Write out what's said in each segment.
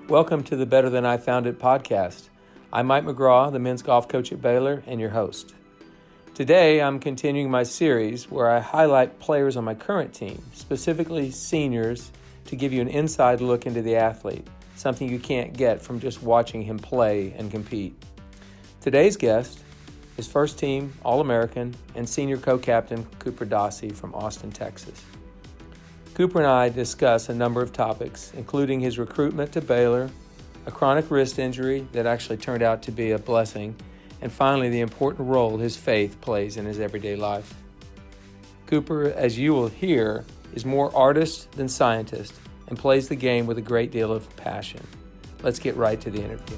Welcome to the Better Than I Found It podcast. I'm Mike McGraw, the men's golf coach at Baylor, and your host. Today, I'm continuing my series where I highlight players on my current team, specifically seniors, to give you an inside look into the athlete, something you can't get from just watching him play and compete. Today's guest is first team All-American and senior co-captain Cooper Dossey from Austin, Texas. Cooper and I discuss a number of topics, including his recruitment to Baylor, a chronic wrist injury that actually turned out to be a blessing, and finally the important role his faith plays in his everyday life. Cooper, as you will hear, is more artist than scientist and plays the game with a great deal of passion. Let's get right to the interview.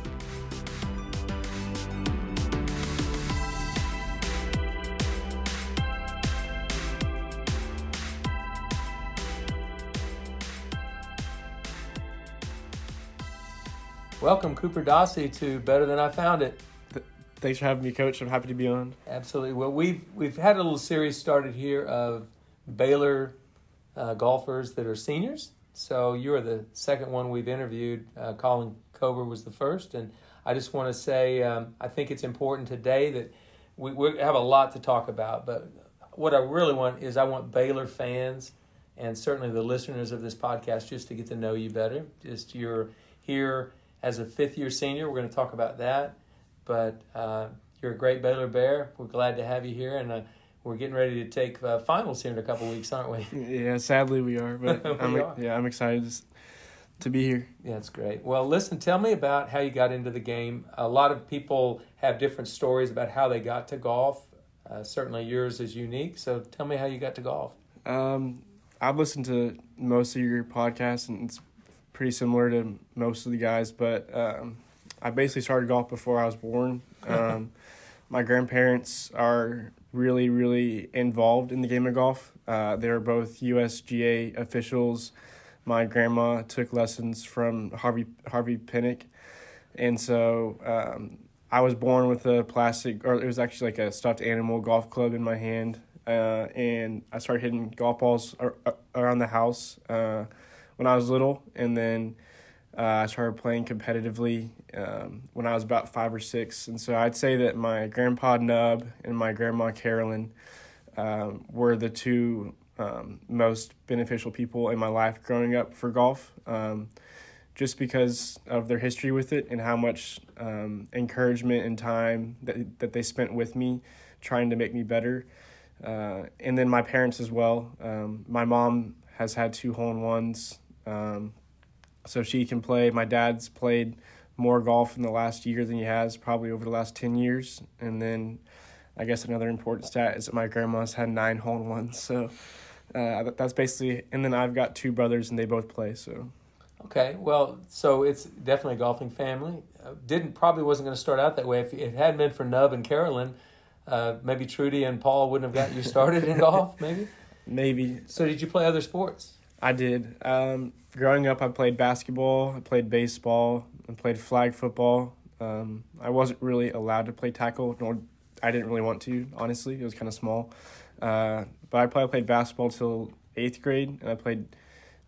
Welcome, Cooper Dossey, to Better Than I Found It. Thanks for having me, Coach. I'm happy to be on. Absolutely. Well, we've had a little series started here of Baylor golfers that are seniors. So you are the second one we've interviewed. Colin Cober was the first. And I just want to say I think it's important today that we have a lot to talk about. But what I really want is I want Baylor fans and certainly the listeners of this podcast just to get to know you better. Just you're here as a fifth-year senior. We're going to talk about that. But you're a great Baylor Bear. We're glad to have you here. And we're getting ready to take finals here in a couple of weeks, aren't we? Yeah, sadly we are. But I'm excited to be here. Yeah, that's great. Well, listen, tell me about how you got into the game. A lot of people have different stories about how they got to golf. Certainly yours is unique. So tell me how you got to golf. I've listened to most of your podcasts, and it's pretty similar to most of the guys, but I basically started golf before I was born. My grandparents are really, really involved in the game of golf. They're both USGA officials. My grandma took lessons from Harvey Pinnock, and so I was born with a plastic, or it was actually like a stuffed animal golf club in my hand, and I started hitting golf balls around the house when I was little, and then I started playing competitively when I was about 5 or 6. And so I'd say that my grandpa Nub and my grandma Carolyn were the two most beneficial people in my life growing up for golf, just because of their history with it and how much encouragement and time that they spent with me trying to make me better. And then my parents as well. My mom has had 2 hole-in-ones, so she can play. My dad's played more golf in the last year than he has probably over the last 10 years. And then I guess another important stat is that my grandma's had 9 hole-in-ones. So that's basically, and then I've got 2 brothers and they both play. So. Okay, well, so it's definitely a golfing family. Probably wasn't going to start out that way. If it hadn't been for Nub and Carolyn, maybe Trudy and Paul wouldn't have gotten you started in golf, maybe? Maybe. So did you play other sports? I did. Growing up, I played basketball, I played baseball, I played flag football. I wasn't really allowed to play tackle, nor I didn't really want to, honestly. It was kind of small. But I probably played basketball till 8th grade, and I played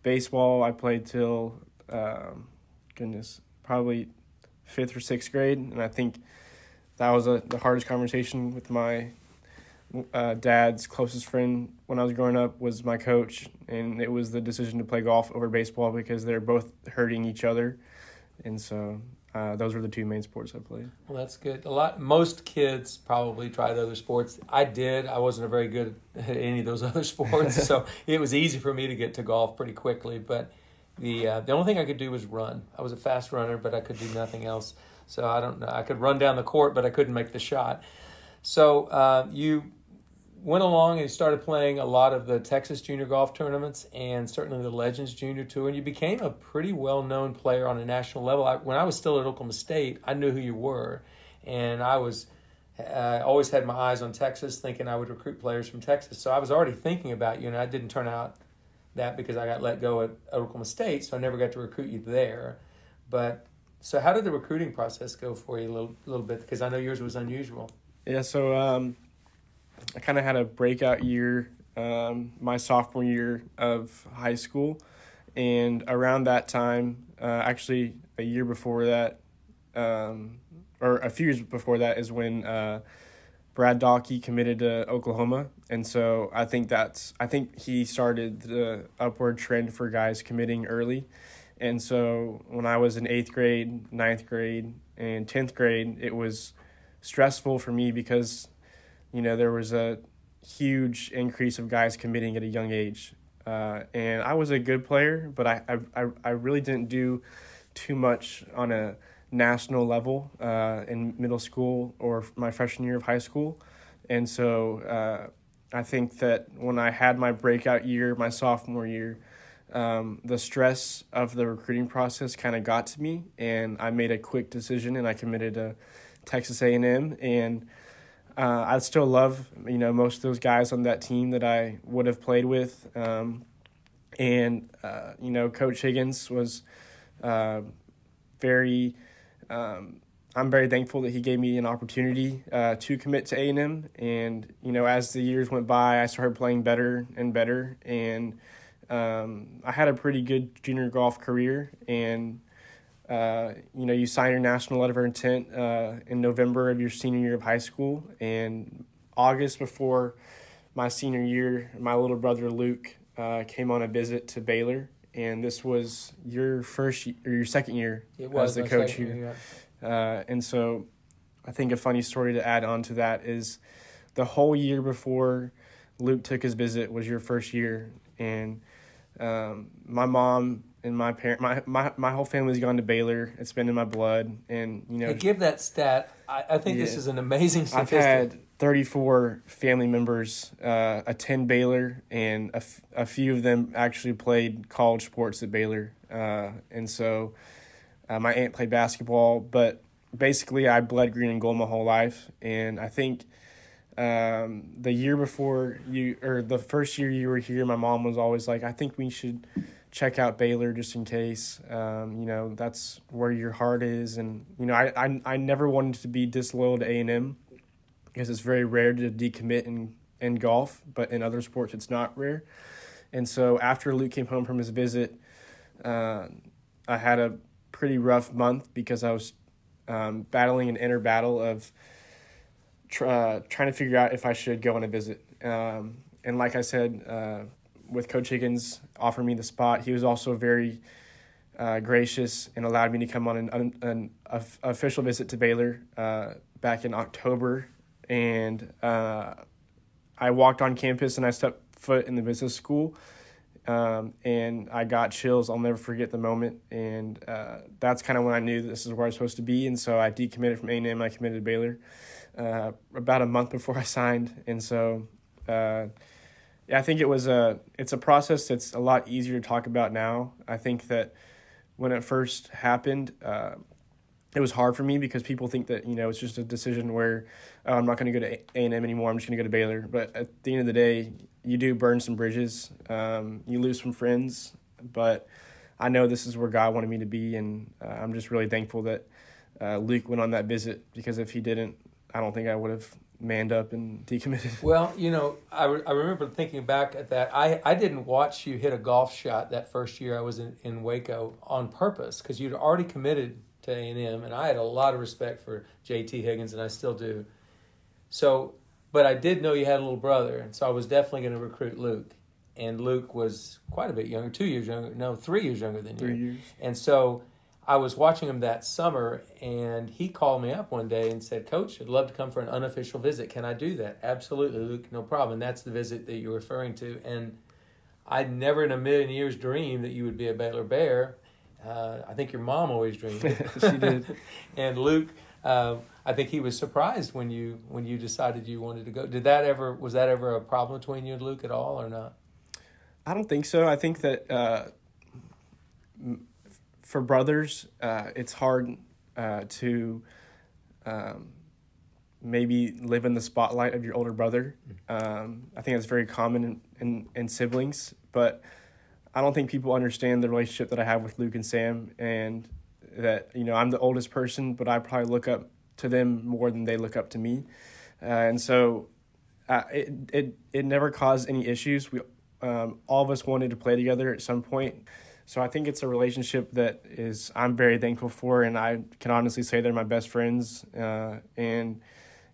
baseball. I played till, probably 5th or 6th grade, and I think that was the hardest conversation with my dad's closest friend when I was growing up was my coach, and it was the decision to play golf over baseball because they're both hurting each other, and so those were the 2 main sports I played. Well, that's good. Most kids probably tried other sports. I did. I wasn't very good at any of those other sports, so it was easy for me to get to golf pretty quickly. But the only thing I could do was run. I was a fast runner, but I could do nothing else. So I don't know. I could run down the court, but I couldn't make the shot. So you went along and started playing a lot of the Texas junior golf tournaments and certainly the Legends Junior Tour, and you became a pretty well-known player on a national level. When I was still at Oklahoma State, I knew who you were, and I always had my eyes on Texas, thinking I would recruit players from Texas. So I was already thinking about you, and I didn't turn out that because I got let go at Oklahoma State, so I never got to recruit you there. But so how did the recruiting process go for you a little bit? Because I know yours was unusual. Yeah, so I kind of had a breakout year my sophomore year of high school, and around that time Actually, a year before that, or a few years before that, is when Brad Dossey committed to Oklahoma, and so I think he started the upward trend for guys committing early. And so when I was in 8th grade, 9th grade, and 10th grade, it was stressful for me because, there was a huge increase of guys committing at a young age. And I was a good player, but I really didn't do too much on a national level in middle school or my freshman year of high school. And so I think that when I had my breakout year, my sophomore year, the stress of the recruiting process kind of got to me, and I made a quick decision, and I committed to Texas A&M. And I still love, most of those guys on that team that I would have played with. Coach Higgins was I'm very thankful that he gave me an opportunity to commit to A&M. And, as the years went by, I started playing better and better. And I had a pretty good junior golf career. And, you sign your national letter of intent in November of your senior year of high school. And August before my senior year, my little brother Luke came on a visit to Baylor. And this was your second year as the coach here. Yeah. And so I think a funny story to add on to that is the whole year before Luke took his visit was your first year. And my mom and my parent, my whole family's gone to Baylor. It's been in my blood. And, Hey, give that stat. I think this is an amazing statistic. I've had 34 family members attend Baylor, and a few of them actually played college sports at Baylor. And so my aunt played basketball, but basically I bled green and gold my whole life. And I think the year before the first year you were here, my mom was always like, I think we should check out Baylor just in case. That's where your heart is. And, I never wanted to be disloyal to A&M because it's very rare to decommit in golf, but in other sports it's not rare. And so after Luke came home from his visit, I had a pretty rough month because I was battling an inner battle of trying to figure out if I should go on a visit. And like I said, with Coach Higgins offering me the spot, he was also very gracious and allowed me to come on an official visit to Baylor back in October. And I walked on campus and I stepped foot in the business school, and I got chills. I'll never forget the moment. And that's kind of when I knew this is where I was supposed to be. And so I decommitted from A&M. I committed to Baylor about a month before I signed. And so I think it's a process that's a lot easier to talk about now. I think that when it first happened, it was hard for me because people think that, it's just a decision where I'm not going to go to A&M anymore. I'm just going to go to Baylor. But at the end of the day, you do burn some bridges. You lose some friends. But I know this is where God wanted me to be, and I'm just really thankful that Luke went on that visit, because if he didn't, I don't think I would have manned up and decommitted. Well, I remember thinking back at that. I didn't watch you hit a golf shot that first year I was in Waco on purpose, because you'd already committed to A&M, and I had a lot of respect for J.T. Higgins, and I still do. So, but I did know you had a little brother, and so I was definitely going to recruit Luke. And Luke was quite a bit younger, 3 years younger than you. 3 years. And so I was watching him that summer, and he called me up one day and said, Coach, I'd love to come for an unofficial visit. Can I do that? Absolutely, Luke, no problem. And that's the visit that you're referring to. And I'd never in a million years dreamed that you would be a Baylor Bear. I think your mom always dreamed it. She did. And Luke, I think he was surprised when you decided you wanted to go. Was that ever a problem between you and Luke at all, or not? I don't think so. I think that for brothers, it's hard to maybe live in the spotlight of your older brother. I think that's very common in siblings, but I don't think people understand the relationship that I have with Luke and Sam, and that, I'm the oldest person, but I probably look up to them more than they look up to me. And so it never caused any issues. We all of us wanted to play together at some point. So I think it's a relationship that I'm very thankful for, and I can honestly say they're my best friends. And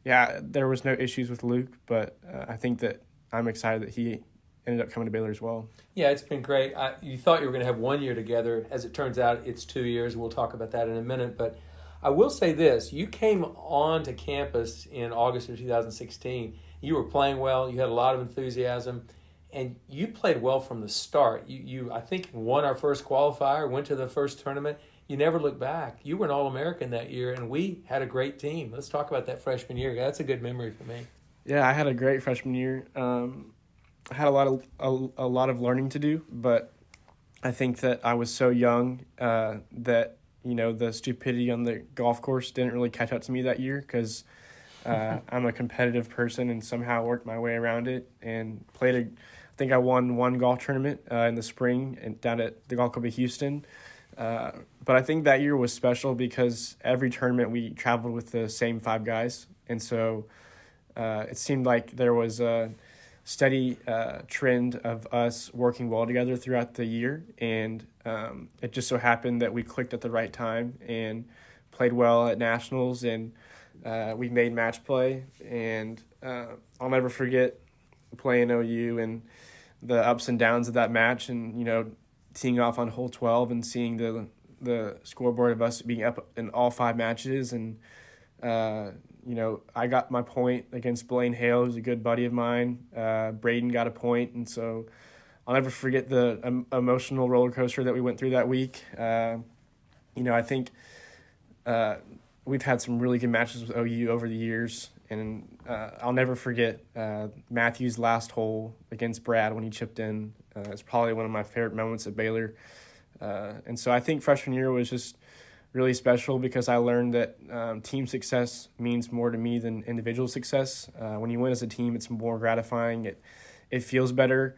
yeah, there was no issues with Luke, but I think that I'm excited that he ended up coming to Baylor as well. Yeah, it's been great. You thought you were going to have 1 year together. As it turns out, it's 2 years. We'll talk about that in a minute. But I will say this. You came on to campus in August of 2016. You were playing well. You had a lot of enthusiasm. And you played well from the start. You I think, won our first qualifier, went to the first tournament. You never looked back. You were an All-American that year, and we had a great team. Let's talk about that freshman year. That's a good memory for me. Yeah, I had a great freshman year. I had a lot of learning to do, but I think that I was so young that the stupidity on the golf course didn't really catch up to me that year because I'm a competitive person and somehow worked my way around it and I think I won one golf tournament in the spring and down at the Golf Club of Houston. But I think that year was special because every tournament we traveled with the same 5 guys, and so it seemed like there was a steady trend of us working well together throughout the year, and it just so happened that we clicked at the right time and played well at nationals, and we made match play. And I'll never forget playing OU and the ups and downs of that match, and teeing off on hole 12 and seeing the scoreboard of us being up in all 5 matches, and I got my point against Blaine Hale, who's a good buddy of mine. Braden got a point, and so I'll never forget the emotional roller coaster that we went through that week. I think we've had some really good matches with OU over the years, and I'll never forget Matthew's last hole against Brad when he chipped in. It's probably one of my favorite moments at Baylor. And so I think freshman year was just really special because I learned that team success means more to me than individual success. When you win as a team, it's more gratifying. It feels better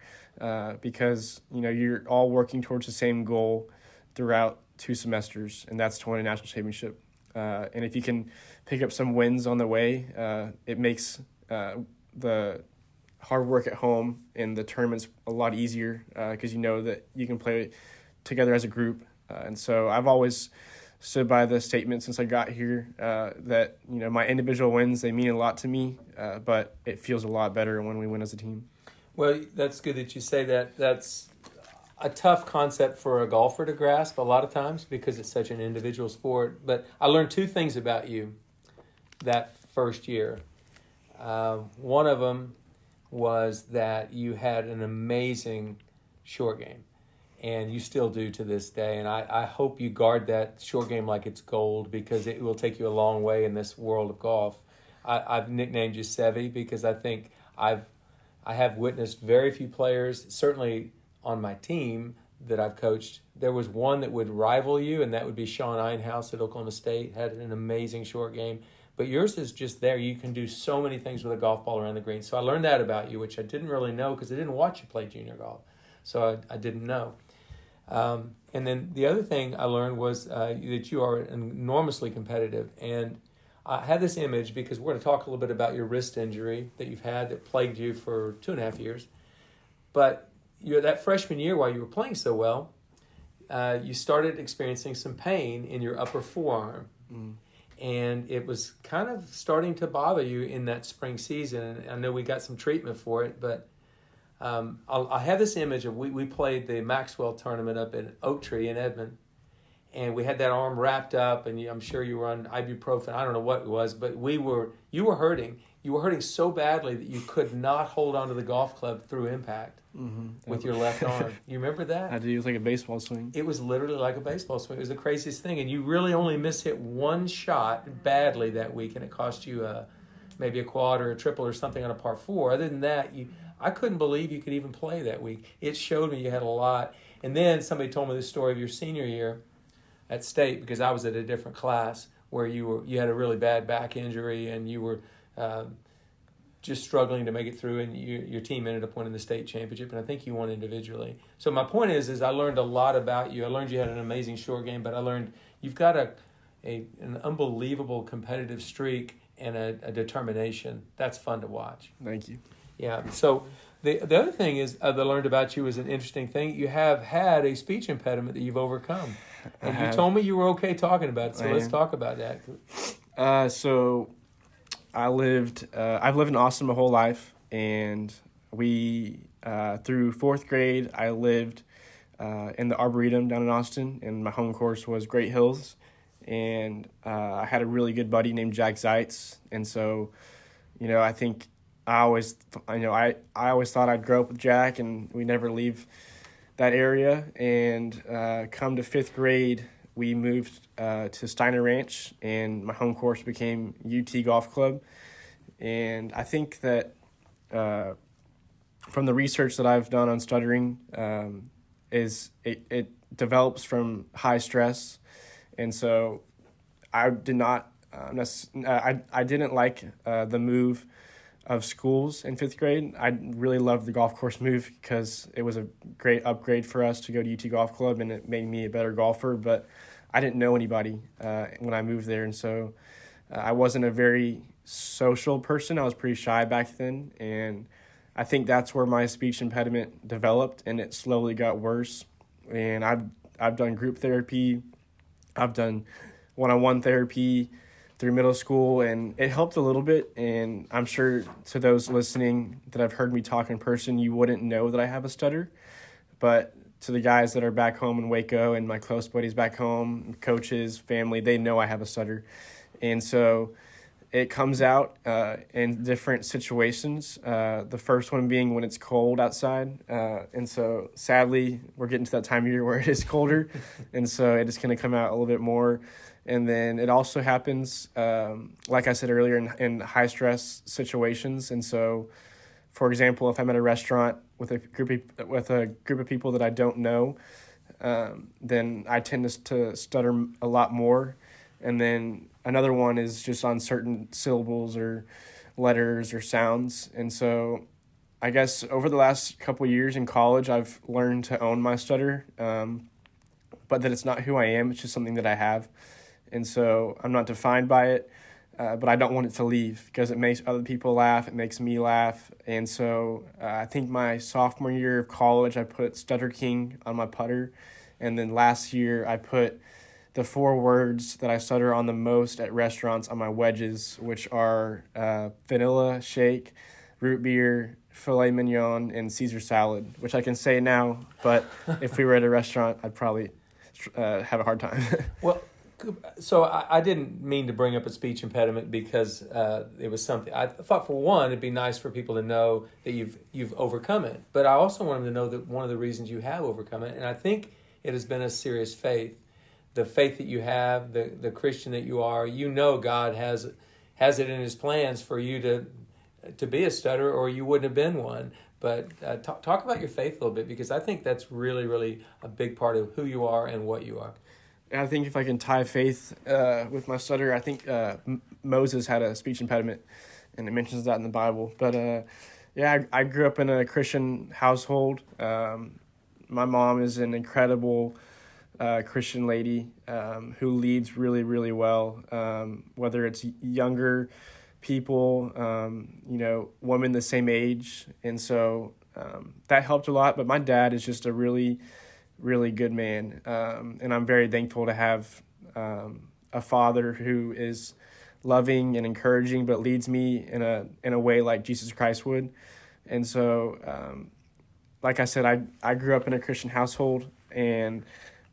because you're all working towards the same goal throughout 2 semesters, and that's to win a national championship. And if you can pick up some wins on the way, it makes the hard work at home and the tournaments a lot easier because you know that you can play together as a group. And so I've always stood by the statement since I got here that my individual wins, they mean a lot to me, but it feels a lot better when we win as a team. Well, that's good that you say that. That's a tough concept for a golfer to grasp a lot of times because it's such an individual sport. But I learned 2 things about you that first year. One of them was that you had an amazing short game, and you still do to this day. And I hope you guard that short game like it's gold because it will take you a long way in this world of golf. I've nicknamed you Sevy because I think I have witnessed very few players, certainly on my team that I've coached. There was one that would rival you, and that would be Sean Einhaus at Oklahoma State. Had an amazing short game. But yours is just there. You can do so many things with a golf ball around the green. So I learned that about you, which I didn't really know because I didn't watch you play junior golf. So I didn't know. And then the other thing I learned was that you are enormously competitive. And I had this image because we're going to talk a little bit about your wrist injury that you've had that plagued you for 2.5 years. But that freshman year, while you were playing so well, you started experiencing some pain in your upper forearm. Mm. And it was kind of starting to bother you in that spring season. And I know we got some treatment for it, but I have this image of we played the Maxwell tournament up in Oak Tree in Edmond, and we had that arm wrapped up, and I'm sure you were on ibuprofen. I don't know what it was, but you were hurting. You were hurting so badly that you could not hold onto the golf club through impact with your left arm. You remember that? I do. It was like a baseball swing. It was literally like a baseball swing. It was the craziest thing, and you really only mishit one shot badly that week, and it cost you maybe a quad or a triple or something on a par 4. Other than that, I couldn't believe you could even play that week. It showed me you had a lot. And then somebody told me the story of your senior year at State, because I was at a different class, where you had a really bad back injury and you were just struggling to make it through, and your team ended up winning the state championship, and I think you won individually. So my point is I learned a lot about you. I learned you had an amazing short game, but I learned you've got an unbelievable competitive streak and a determination. That's fun to watch. Thank you. Yeah. So the other thing is that I learned about you is an interesting thing. You have had a speech impediment that you've overcome, and you told me you were okay talking about it. So let's talk about that. So I've lived in Austin my whole life, and we through fourth grade I lived in the Arboretum down in Austin, and my home course was Great Hills, and I had a really good buddy named Jack Zeitz, and so I think I always thought I'd grow up with Jack, and we never leave that area. And come to fifth grade, we moved to Steiner Ranch, and my home course became UT Golf Club. And I think that from the research that I've done on stuttering, it develops from high stress, and so I did not I didn't like the move of schools in fifth grade. I really loved the golf course move because it was a great upgrade for us to go to UT Golf Club, and it made me a better golfer. But I didn't know anybody when I moved there, and so I wasn't a very social person. I was pretty shy back then, and I think that's where my speech impediment developed, and it slowly got worse. And I've done group therapy, I've done one-on-one therapy through middle school, and it helped a little bit. And I'm sure to those listening that have heard me talk in person, you wouldn't know that I have a stutter. But to the guys that are back home in Waco and my close buddies back home, coaches, family, they know I have a stutter. And so it comes out in different situations. The first one being when it's cold outside. And so sadly, we're getting to that time of year where it is colder. And so it is going to come out a little bit more. And then it also happens, like I said earlier, in high stress situations. And so, for example, if I'm at a restaurant with a group of people that I don't know, then I tend to stutter a lot more. And then another one is just on certain syllables or letters or sounds. And so I guess over the last couple of years in college, I've learned to own my stutter, but that it's not who I am. It's just something that I have. And so I'm not defined by it, but I don't want it to leave because it makes other people laugh. It makes me laugh. And so I think my sophomore year of college, I put Stutter King on my putter. And then last year, I put the 4 words that I stutter on the most at restaurants on my wedges, which are vanilla shake, root beer, filet mignon, and Caesar salad, which I can say now, but if we were at a restaurant, I'd probably have a hard time. Well, so I didn't mean to bring up a speech impediment because it was something I thought. For one, it'd be nice for people to know that you've overcome it, but I also want them to know that one of the reasons you have overcome it, and I think it has been a serious faith. The faith that you have, the Christian that you are, God has it in His plans for you to be a stutterer, or you wouldn't have been one. But talk about your faith a little bit, because I think that's really, really a big part of who you are and what you are. I think if I can tie faith with my stutter, I think Moses had a speech impediment, and it mentions that in the Bible. But I grew up in a Christian household. My mom is an incredible Christian lady who leads really, really well, whether it's younger people, women the same age. And so that helped a lot. But my dad is just a really, really good man. And I'm very thankful to have a father who is loving and encouraging, but leads me in a way like Jesus Christ would. And so, like I said, I grew up in a Christian household, and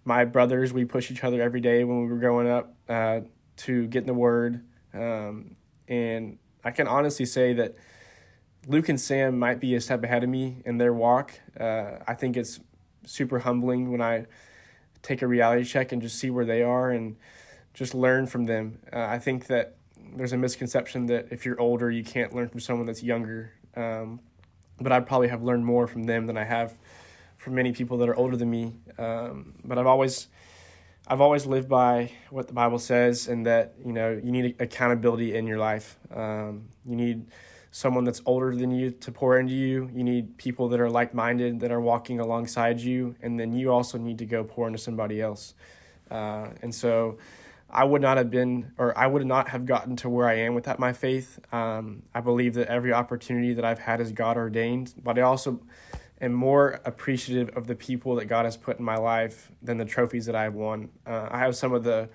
my brothers, we push each other every day when we were growing up to get in the Word. And I can honestly say that Luke and Sam might be a step ahead of me in their walk. I think it's super humbling when I take a reality check and just see where they are and just learn from them. I think that there's a misconception that if you're older, you can't learn from someone that's younger. But I probably have learned more from them than I have from many people that are older than me. But I've always lived by what the Bible says, and that, you need accountability in your life. You need someone that's older than you to pour into you. You need people that are like-minded, that are walking alongside you. And then you also need to go pour into somebody else. And so I would not have gotten to where I am without my faith. I believe that every opportunity that I've had is God ordained, but I also am more appreciative of the people that God has put in my life than the trophies that I've won. I have some of the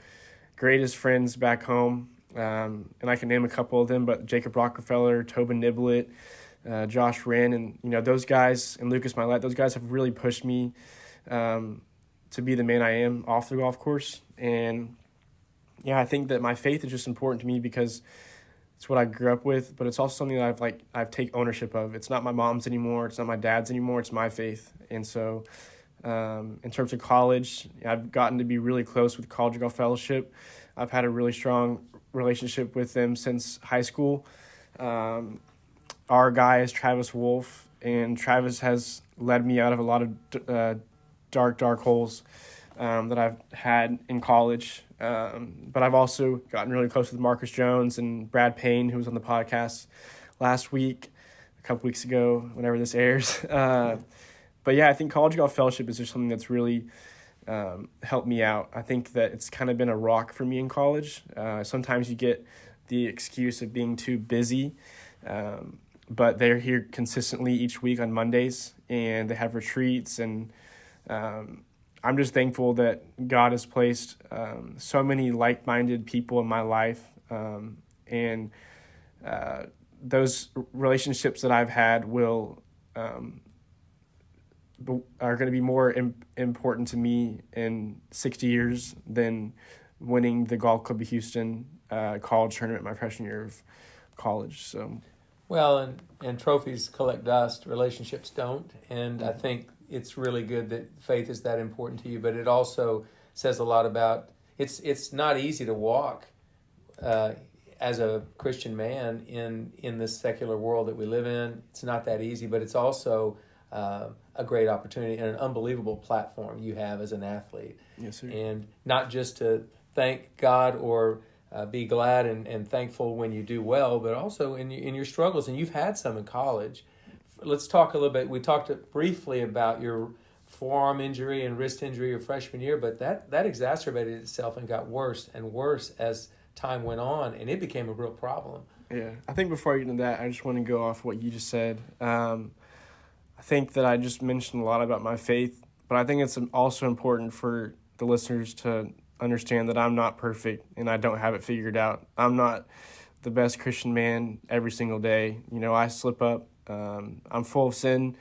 greatest friends back home, and I can name a couple of them, but Jacob Rockefeller, Tobin Niblett, Josh Wren, and those guys, and Lucas Milet, those guys have really pushed me to be the man I am off the golf course. And yeah, I think that my faith is just important to me because it's what I grew up with, but it's also something that I've take ownership of. It's not my mom's anymore. It's not my dad's anymore. It's my faith. And so in terms of college, I've gotten to be really close with College Golf Fellowship. I've had a really strong relationship with them since high school. Our guy is Travis Wolf, and Travis has led me out of a lot of dark holes that I've had in college. But I've also gotten really close with Marcus Jones and Brad Payne, who was on the podcast last week, a couple weeks ago, whenever this airs. But yeah, I think College Golf Fellowship is just something that's really helped me out. I think that it's kind of been a rock for me in college. Sometimes you get the excuse of being too busy, but they're here consistently each week on Mondays, and they have retreats, and I'm just thankful that God has placed so many like-minded people in my life, and those relationships that I've had are going to be more important to me in 60 years than winning the Golf Club of Houston college tournament my freshman year of college. So, well, and trophies collect dust, relationships don't, and I think it's really good that faith is that important to you, but it also says a lot about it's not easy to walk as a Christian man in this secular world that we live in. It's not that easy, but it's also a great opportunity and an unbelievable platform you have as an athlete. Yes, sir. And not just to thank God or be glad and thankful when you do well, but also in your struggles, and you've had some in college. Let's talk a little bit. We talked briefly about your forearm injury and wrist injury your freshman year, but that exacerbated itself and got worse and worse as time went on, and it became a real problem. Yeah, I think before I get into that, I just want to go off what you just said. I think that I just mentioned a lot about my faith, but I think it's also important for the listeners to understand that I'm not perfect and I don't have it figured out. I'm not the best Christian man every single day. I slip up. I'm full of sin,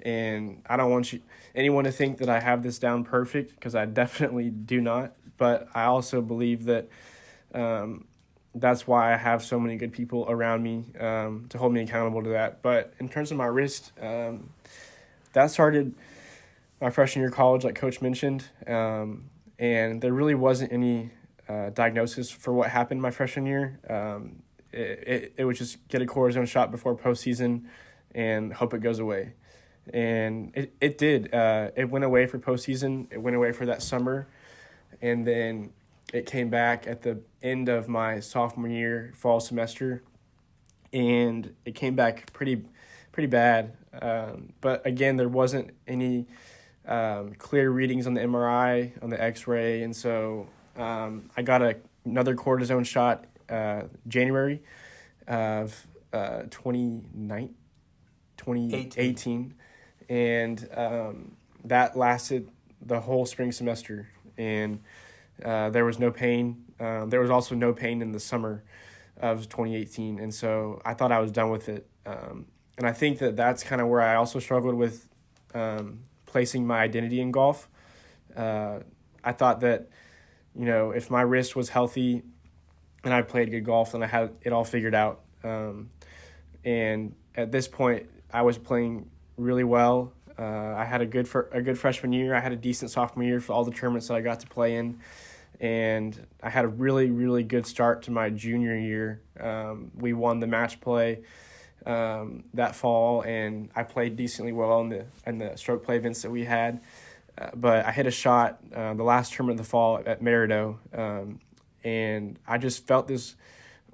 and I don't want anyone to think that I have this down perfect, because I definitely do not. But I also believe that that's why I have so many good people around me to hold me accountable to that. But in terms of my wrist, that started my freshman year of college, like Coach mentioned, and there really wasn't any diagnosis for what happened my freshman year. It was just get a cortisone shot before postseason and hope it goes away. And it did. It went away for postseason. It went away for that summer. And then it came back at the end of my sophomore year, fall semester. And it came back pretty bad. But again, there wasn't any clear readings on the MRI, on the X-ray. And so I got another cortisone shot January of 2018, and that lasted the whole spring semester, and there was no pain. There was also no pain in the summer of 2018, and so I thought I was done with it. And I think that that's kind of where I also struggled with placing my identity in golf. I thought that, if my wrist was healthy and I played good golf, then I had it all figured out. And at this point, I was playing really well. I had a good freshman year. I had a decent sophomore year for all the tournaments that I got to play in. And I had a really, really good start to my junior year. We won the match play that fall, and I played decently well in the stroke play events that we had. But I hit a shot the last tournament of the fall at Merido, and I just felt this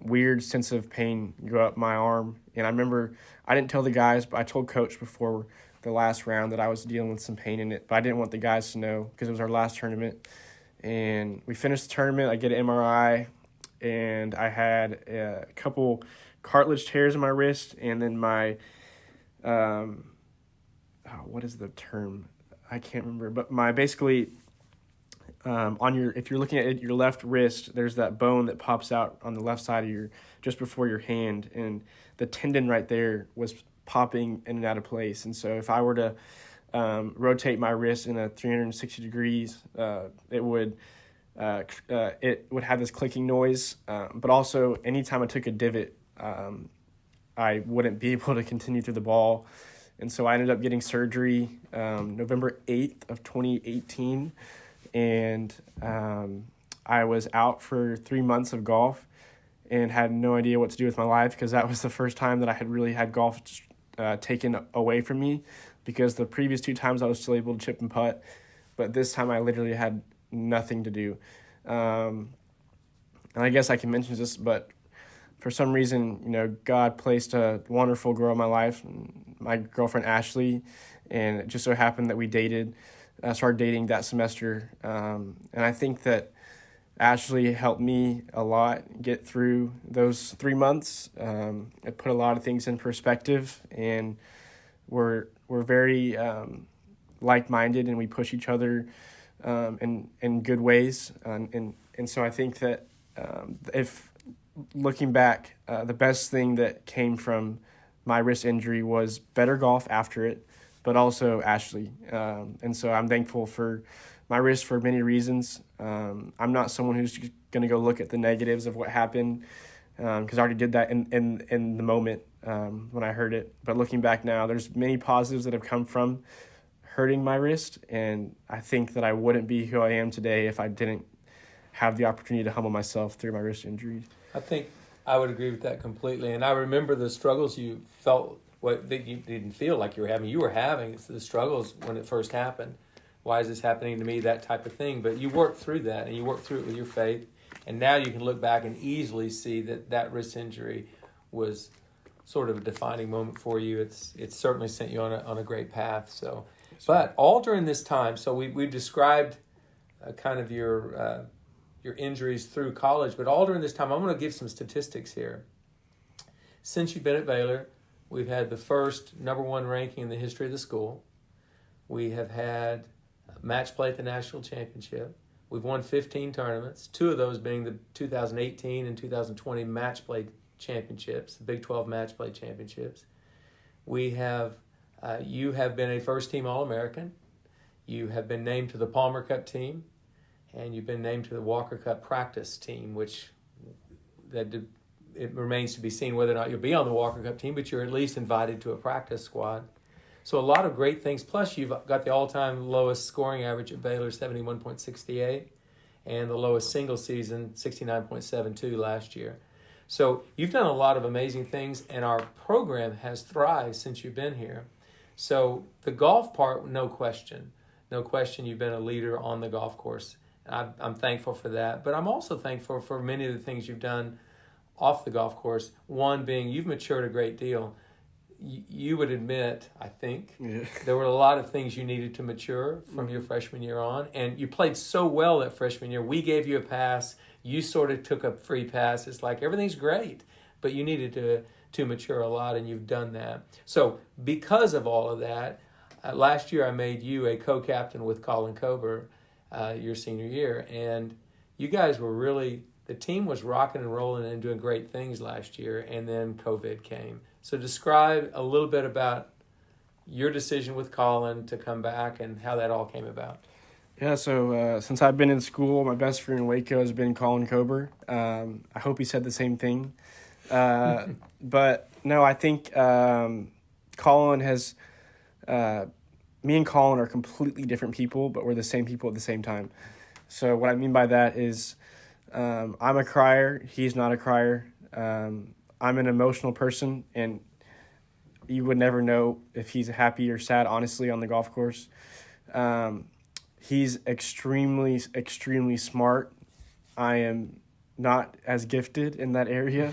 weird sense of pain go up my arm. And I remember I didn't tell the guys, but I told Coach before the last round that I was dealing with some pain in it. But I didn't want the guys to know because it was our last tournament. and we finished the tournament. I get an MRI, and I had a couple cartilage tears in my wrist, and then my, what is the term? I can't remember, but my basically, if you're looking at your left wrist, there's that bone that pops out on the left side of just before your hand, and the tendon right there was popping in and out of place. And so if I were to rotate my wrist in a 360 degrees, it would have this clicking noise. But also, anytime I took a divot, I wouldn't be able to continue through the ball. And so I ended up getting surgery November 8th of 2018. And I was out for 3 months of golf and had no idea what to do with my life, because that was the first time that I had really had golf taken away from me, because the previous 2 times I was still able to chip and putt, but this time I literally had nothing to do. And I guess I can mention this, but for some reason, God placed a wonderful girl in my life, my girlfriend Ashley, and it just so happened that we started dating that semester. And I think that Ashley helped me a lot get through those 3 months. It put a lot of things in perspective, and we're very like-minded, and we push each other in good ways. And so I think that if looking back, the best thing that came from my wrist injury was better golf after it, but also Ashley. And so I'm thankful for my wrist for many reasons. I'm not someone who's going to go look at the negatives of what happened, because I already did that in the moment when I heard it. But looking back now, there's many positives that have come from hurting my wrist, and I think that I wouldn't be who I am today if I didn't have the opportunity to humble myself through my wrist injury. I think I would agree with that completely. And I remember the struggles you felt, that you didn't feel like you were having. You were having the struggles when it first happened. Why is this happening to me? That type of thing. But you worked through that, and you worked through it with your faith. And now you can look back and easily see that wrist injury was sort of a defining moment for you. It's certainly sent you on a great path. So, but all during this time, so we've described kind of your injuries through college, but all during this time, I'm going to give some statistics here. Since you've been at Baylor, we've had the first #1 ranking in the history of the school. We have had match play at the national championship. We've won 15 tournaments, 2 of those being the 2018 and 2020 match play championships, the Big 12 match play championships. We have, you have been a first-team All-American. You have been named to the Palmer Cup team, and you've been named to the Walker Cup practice team, which it remains to be seen whether or not you'll be on the Walker Cup team, but you're at least invited to a practice squad. So a lot of great things. Plus, you've got the all-time lowest scoring average at Baylor, 71.68, and the lowest single season, 69.72 last year. So you've done a lot of amazing things, and our program has thrived since you've been here. So the golf part, no question. No question you've been a leader on the golf course. I'm thankful for that. But I'm also thankful for many of the things you've done off the golf course. One being you've matured a great deal. You would admit, I think, there were a lot of things you needed to mature from your freshman year on. And you played so well that freshman year. We gave you a pass. You sort of took a free pass. It's like everything's great, but you needed to mature a lot, and you've done that. So because of all of that, last year I made you a co-captain with Colin Cober your senior year. And you guys were really, the team was rocking and rolling and doing great things last year, and then COVID came. So describe a little bit about your decision with Colin to come back and how that all came about. Yeah, so since I've been in school, my best friend in Waco has been Colin Cober. I hope he said the same thing. But no, I think Colin has... me and Colin are completely different people, but we're the same people at the same time. So what I mean by that is I'm a crier. He's not a crier. I'm an emotional person, and you would never know if he's happy or sad, honestly, on the golf course. He's extremely, extremely smart. I am not as gifted in that area.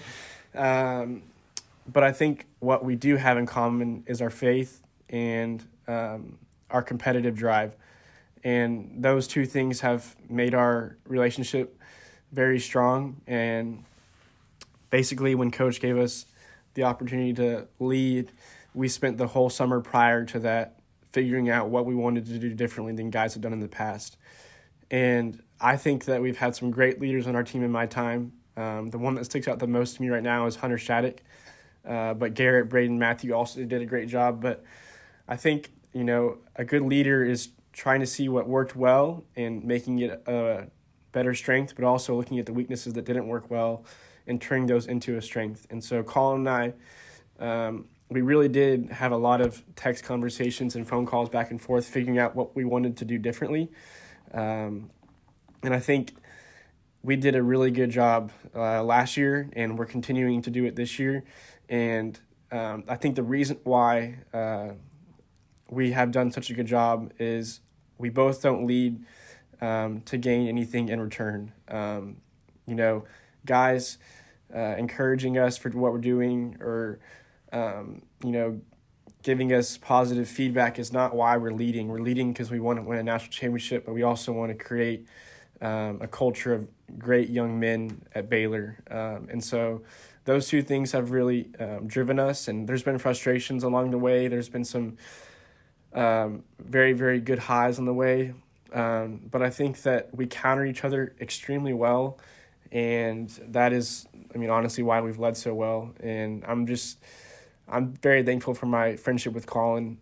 But I think what we do have in common is our faith and our competitive drive. And those two things have made our relationship very strong. And basically, when Coach gave us the opportunity to lead, we spent the whole summer prior to that figuring out what we wanted to do differently than guys have done in the past. And I think that we've had some great leaders on our team in my time. The one that sticks out the most to me right now is Hunter Shattuck. But Garrett, Braden, Matthew also did a great job. But I think, a good leader is trying to see what worked well and making it a better strength, but also looking at the weaknesses that didn't work well and turning those into a strength. And so Colin and I, we really did have a lot of text conversations and phone calls back and forth, figuring out what we wanted to do differently. And I think we did a really good job last year, and we're continuing to do it this year. And I think the reason why we have done such a good job is we both don't lead to gain anything in return. Guys encouraging us for what we're doing or, giving us positive feedback is not why we're leading. We're leading because we want to win a national championship, but we also want to create a culture of great young men at Baylor. And so those two things have really driven us, and there's been frustrations along the way. There's been some very, very good highs on the way. But I think that we counter each other extremely well, and that is, honestly, why we've led so well. And I'm very thankful for my friendship with Colin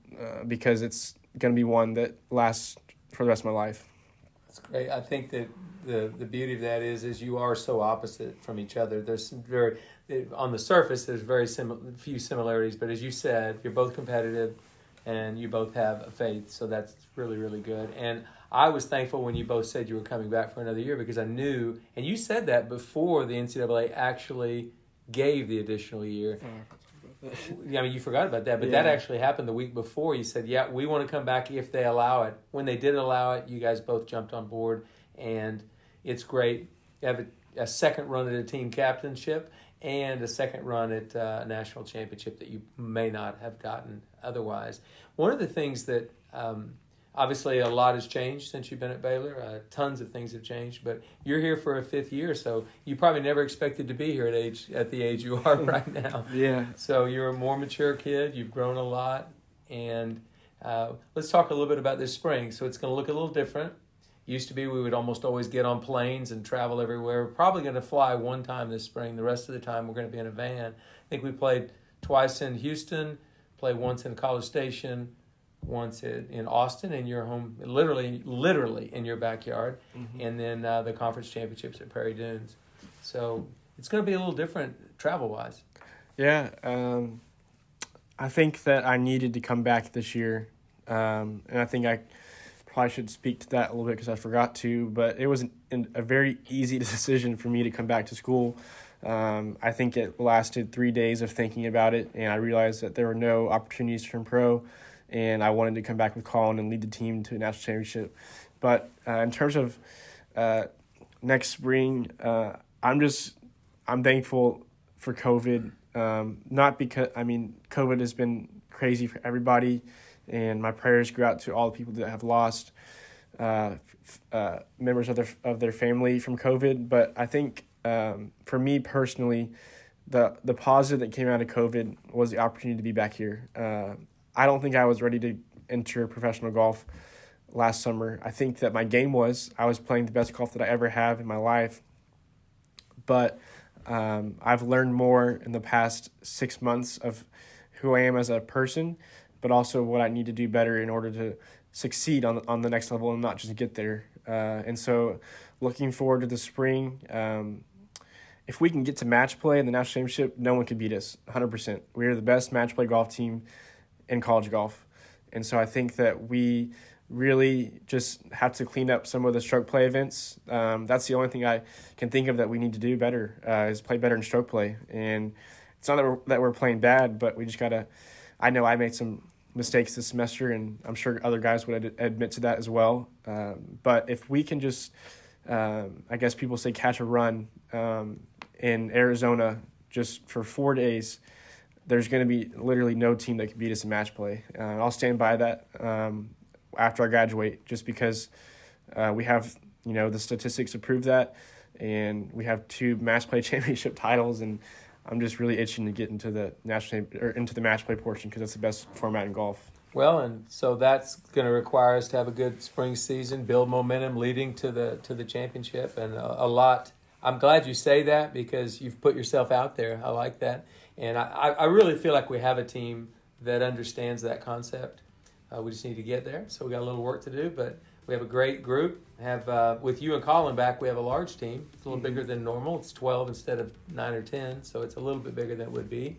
because it's going to be one that lasts for the rest of my life. That's great. I think that the beauty of that is you are so opposite from each other. There's on the surface, there's few similarities, but as you said, you're both competitive and you both have a faith, so that's really, really good. And I was thankful when you both said you were coming back for another year because I knew, and you said that before the NCAA actually gave the additional year. You forgot about that, but that actually happened the week before. You said, we want to come back if they allow it. When they did allow it, you guys both jumped on board, and it's great. You have a second run at a team captainship and a second run at a national championship that you may not have gotten otherwise. One of the things that obviously a lot has changed since you've been at Baylor. Tons of things have changed, but you're here for a fifth year, so you probably never expected to be here at the age you are right now. Yeah. So you're a more mature kid. You've grown a lot, and let's talk a little bit about this spring. So it's going to look a little different. Used to be we would almost always get on planes and travel everywhere. We're probably going to fly one time this spring. The rest of the time we're going to be in a van. I think we played twice in Houston, played once in College Station, once in Austin in your home, literally in your backyard, and then the conference championships at Prairie Dunes. So it's going to be a little different travel-wise. Yeah, I think that I needed to come back this year, and I think I probably should speak to that a little bit because I forgot to, but it was a very easy decision for me to come back to school. I think it lasted 3 days of thinking about it, and I realized that there were no opportunities to turn pro, and I wanted to come back with Colin and lead the team to a national championship. But in terms of next spring, I'm thankful for COVID. Not because, COVID has been crazy for everybody, and my prayers go out to all the people that have lost members of their family from COVID. But I think for me personally, the positive that came out of COVID was the opportunity to be back here. I don't think I was ready to enter professional golf last summer. I think that my game I was playing the best golf that I ever have in my life. But I've learned more in the past 6 months of who I am as a person, but also what I need to do better in order to succeed on the next level and not just get there. And so looking forward to the spring, if we can get to match play in the national championship, no one can beat us, 100%. We are the best match play golf team in college golf. And so I think that we really just have to clean up some of the stroke play events. That's the only thing I can think of that we need to do better is play better in stroke play. And it's not that we're playing bad, but we just got to – I know I made some mistakes this semester, and I'm sure other guys would admit to that as well. But if we can just, I guess people say catch a run in Arizona just for 4 days, there's going to be literally no team that can beat us in match play. I'll stand by that. after I graduate, just because we have, the statistics to prove that, and we have 2 match play championship titles, and I'm just really itching to get into the into the match play portion because that's the best format in golf. Well, and so that's going to require us to have a good spring season, build momentum leading to the championship, and a lot. I'm glad you say that because you've put yourself out there. I like that, and I really feel like we have a team that understands that concept. We just need to get there, so we got a little work to do, but we have a great group. With you and Colin back, we have a large team. It's a little bigger than normal. It's 12 instead of 9 or 10, so it's a little bit bigger than it would be.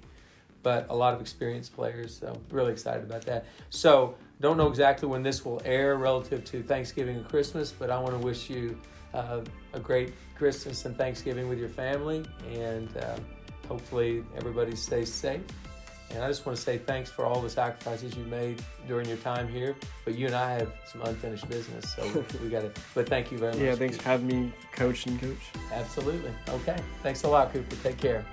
But a lot of experienced players, so really excited about that. So don't know exactly when this will air relative to Thanksgiving and Christmas, but I want to wish you a great Christmas and Thanksgiving with your family, and hopefully everybody stays safe. And I just want to say thanks for all the sacrifices you made during your time here. But you and I have some unfinished business, so we got to. But thank you very much. Yeah, thanks for having me, coach. Absolutely. Okay. Thanks a lot, Cooper. Take care.